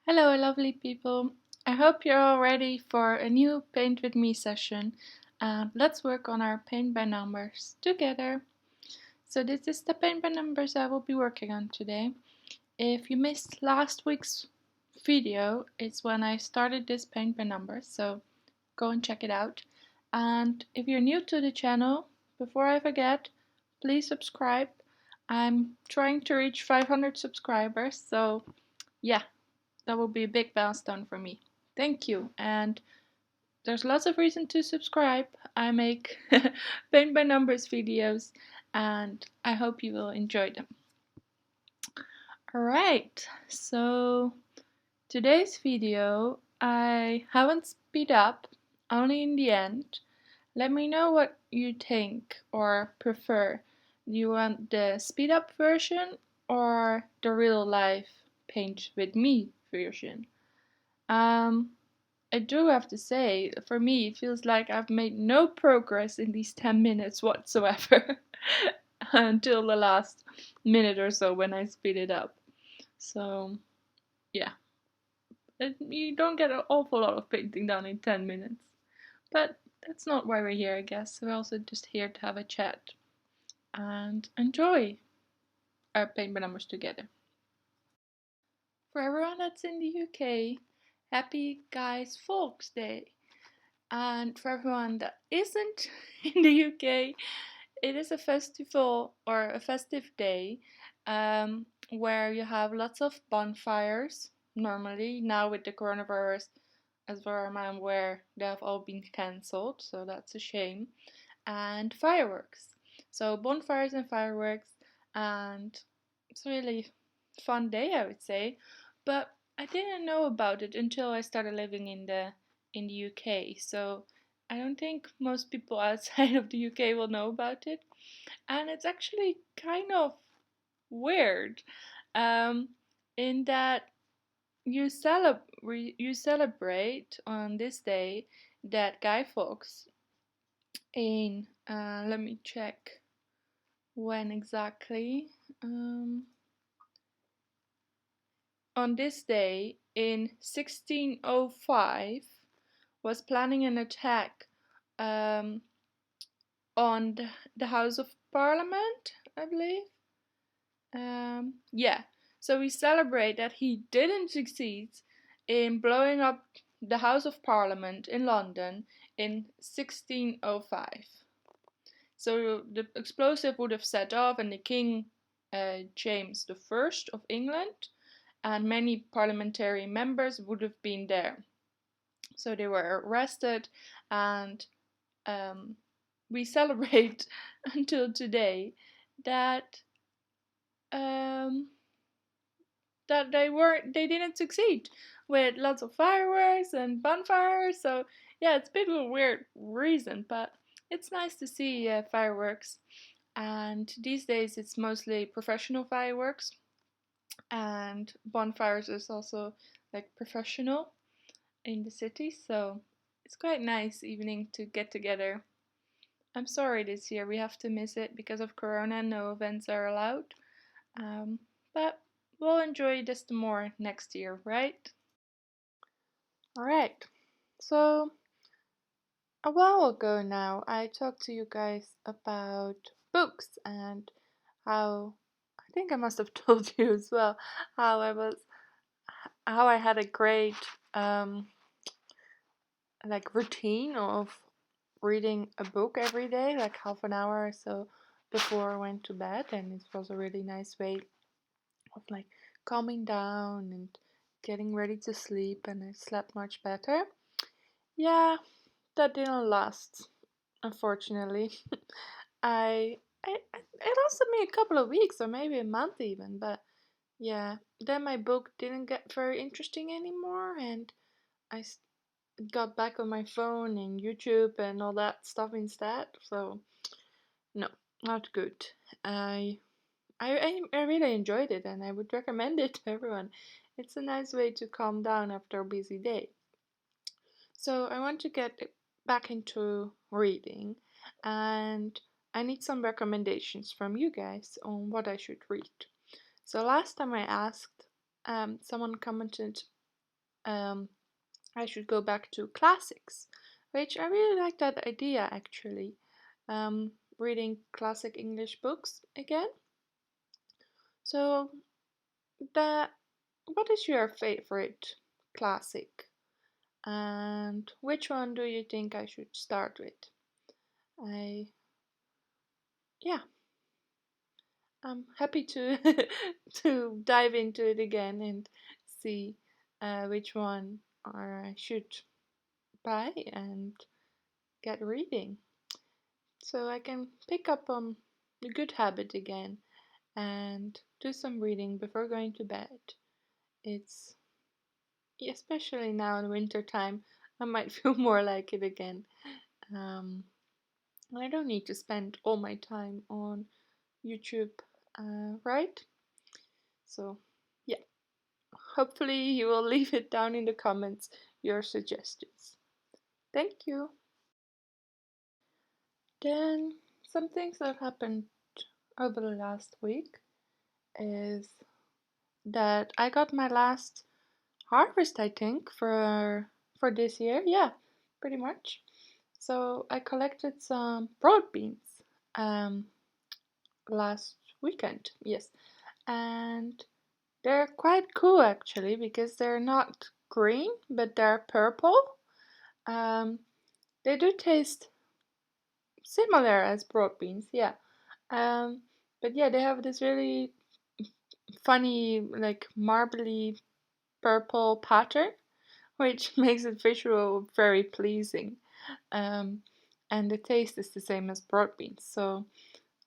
Hello, lovely people. I hope you're all ready for a new Paint with Me session. Let's work on our paint by numbers together. So this is the paint by numbers I will be working on today. If you missed last week's video, it's when I started this paint by numbers, so go and check it out. And if you're new to the channel, before I forget, please subscribe. I'm trying to reach 500 subscribers, so yeah, that will be a big milestone for me. Thank you. And there's lots of reason to subscribe. I make paint by numbers videos and I hope you will enjoy them. Alright, so today's video I haven't speed up, only in the end. Let me know what you think or prefer. Do you want the speed up version or the real life paint with me version? I do have to say, for me, it feels like I've made no progress in these 10 minutes whatsoever until the last minute or so when I speed it up. So, yeah. You don't get an awful lot of painting done in 10 minutes. But that's not why we're here, I guess. We're also just here to have a chat and enjoy our paint by numbers together. For everyone that's in the UK, happy Guys Fawkes Day! And for everyone that isn't in the UK, it is a festival or a festive day where you have lots of bonfires. Normally, now with the coronavirus, as far as I'm aware, they have all been cancelled, so that's a shame. And fireworks. So bonfires and fireworks, and it's a really fun day, I would say. But I didn't know about it until I started living in the UK. So I don't think most people outside of the UK will know about it, and it's actually kind of weird, um, in that you celebrate on this day that Guy Fawkes in let me check when exactly. On this day in 1605 was planning an attack um, on the House of Parliament, I believe. Yeah, so we celebrate that he didn't succeed in blowing up the House of Parliament in London in 1605. So the explosive would have set off, and the King James I of England and many parliamentary members would have been there. So they were arrested, and we celebrate until today that um, they didn't succeed with lots of fireworks and bonfires. So yeah, it's a bit of a weird reason, but it's nice to see fireworks. And these days it's mostly professional fireworks, and bonfires is also like professional in the city, so it's quite nice evening to get together. I'm sorry this year we have to miss it because of Corona, no events are allowed, but we'll enjoy this more next year, right? Alright, so a while ago now I talked to you guys about books and how I think I must have told you as well how I had a great like routine of reading a book every day, like half an hour or so before I went to bed, and it was a really nice way of like calming down and getting ready to sleep, and I slept much better. Yeah, that didn't last, unfortunately. It lasted me a couple of weeks or maybe a month even, but yeah, then my book didn't get very interesting anymore, and I got back on my phone and YouTube and all that stuff instead. So no, not good. I I really enjoyed it, and I would recommend it to everyone. It's a nice way to calm down after a busy day. So I want to get back into reading, and I need some recommendations from you guys on what I should read. So last time I asked, someone commented I should go back to classics, which I really like that idea actually. Reading classic English books again. So, that what is your favorite classic, and which one do you think I should start with? I yeah, I'm happy to to dive into it again and see which one I should buy and get reading, so I can pick up on the good habit again and do some reading before going to bed. It's especially now in winter time, I might feel more like it again. Um, I don't need to spend all my time on YouTube, right? So, yeah, hopefully you will leave it down in the comments, your suggestions. Thank you. Then, some things that happened over the last week is that I got my last harvest, I think, for this year. Yeah, pretty much. So I collected some broad beans um, last weekend. Yes, and they're quite cool actually because they're not green, but they're purple. Um, they do taste similar as broad beans, yeah. Um, but yeah, they have this really funny, like marbly purple pattern, which makes it visual very pleasing. Um, and the taste is the same as broad beans, so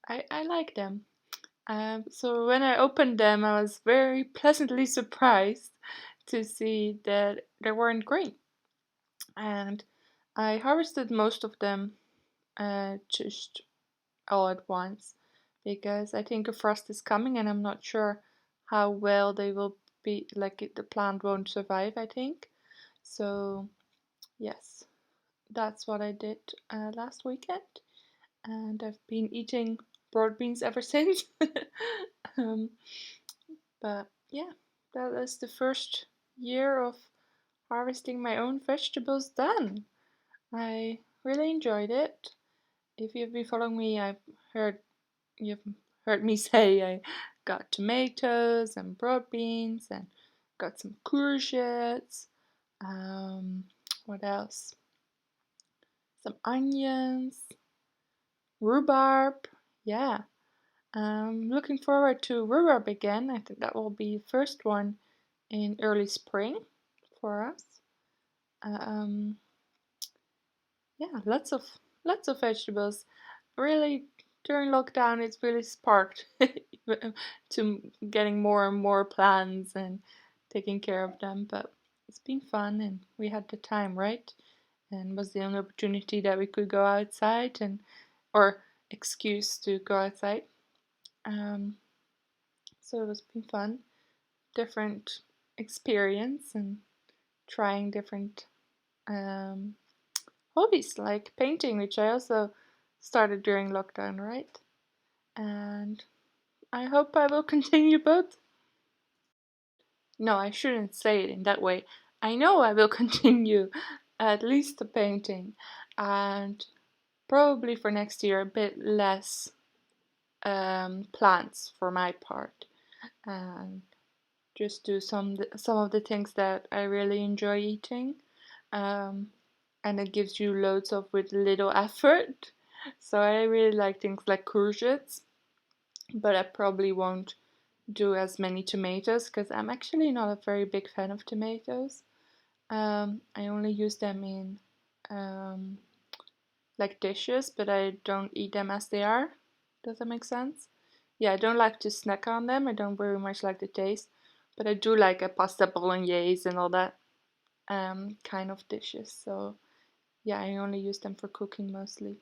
I like them. So when I opened them, I was very pleasantly surprised to see that they weren't green. And I harvested most of them just all at once because I think a frost is coming and I'm not sure how well they will be, like the plant won't survive, I think. So, yes, that's what I did last weekend, and I've been eating broad beans ever since. um, but yeah, that is the first year of harvesting my own vegetables done. I really enjoyed it. If you've been following me, heard you've heard me say I got tomatoes and broad beans and got some courgettes. Um, what else? Some onions, rhubarb. Yeah. Looking forward to rhubarb again. I think that will be the first one in early spring for us. Um, yeah, lots of vegetables. Really, during lockdown, it's really sparked to getting more and more plants and taking care of them. But it's been fun, and we had the time, right? And was the only opportunity that we could go outside and or excuse to go outside. Um, so it was been fun, different experience, and trying different um, hobbies like painting, which I also started during lockdown, right? And I hope I will continue both. No, I shouldn't say it in that way. I know I will continue at least the painting, and probably for next year a bit less plants for my part, and just do some of the things that I really enjoy eating. Um, and it gives you loads of with little effort. So I really like things like courgettes, but I probably won't do as many tomatoes because I'm actually not a very big fan of tomatoes. I only use them in um, like dishes, but I don't eat them as they are. Does that make sense? Yeah, I don't like to snack on them. I don't very much like the taste, but I do like a pasta bolognese and all that kind of dishes. So yeah, I only use them for cooking mostly,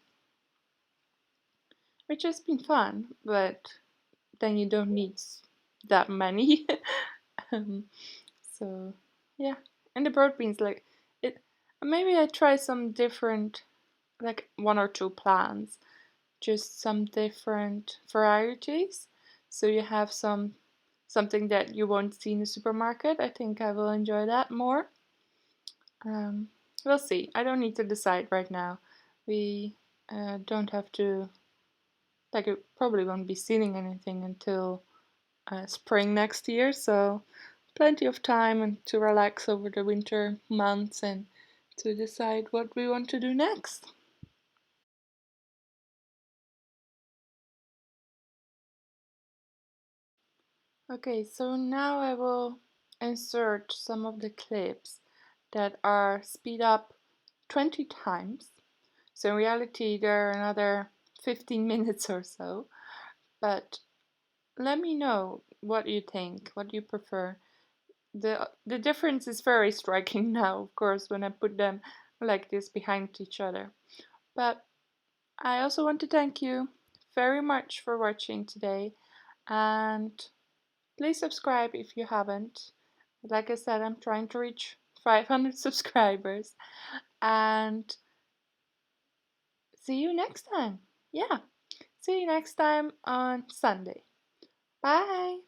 which has been fun, but then you don't need that many. um, so yeah, and the broad beans, like it. Maybe I try some different, like one or two plants, just some different varieties. So you have something that you won't see in the supermarket. I think I will enjoy that more. Um, we'll see. I don't need to decide right now. We don't have to, like, it probably won't be sealing anything until spring next year, so plenty of time and to relax over the winter months and to decide what we want to do next. Okay, so now I will insert some of the clips that are speed up 20 times. So in reality, there are another 15 minutes or so. But let me know what you think, what you prefer. The difference is very striking now, of course, when I put them like this behind each other. But I also want to thank you very much for watching today, and please subscribe if you haven't. Like I said, I'm trying to reach 500 subscribers, and see you next time. Yeah, see you next time on Sunday. Bye!